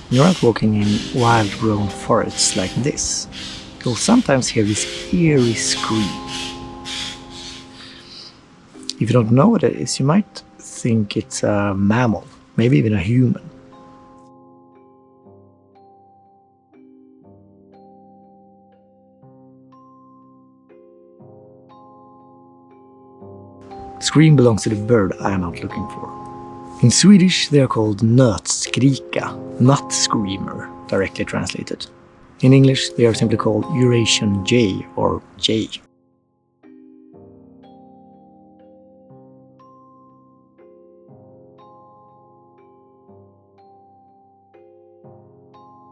When you're out walking in wild-grown forests like this, you'll sometimes hear this eerie scream. If you don't know what it is, you might think it's a mammal, maybe even a human. The scream belongs to the bird I am out looking for. In Swedish they are called nötskrika, nut screamer, directly translated. In English they are simply called Eurasian jay or jay.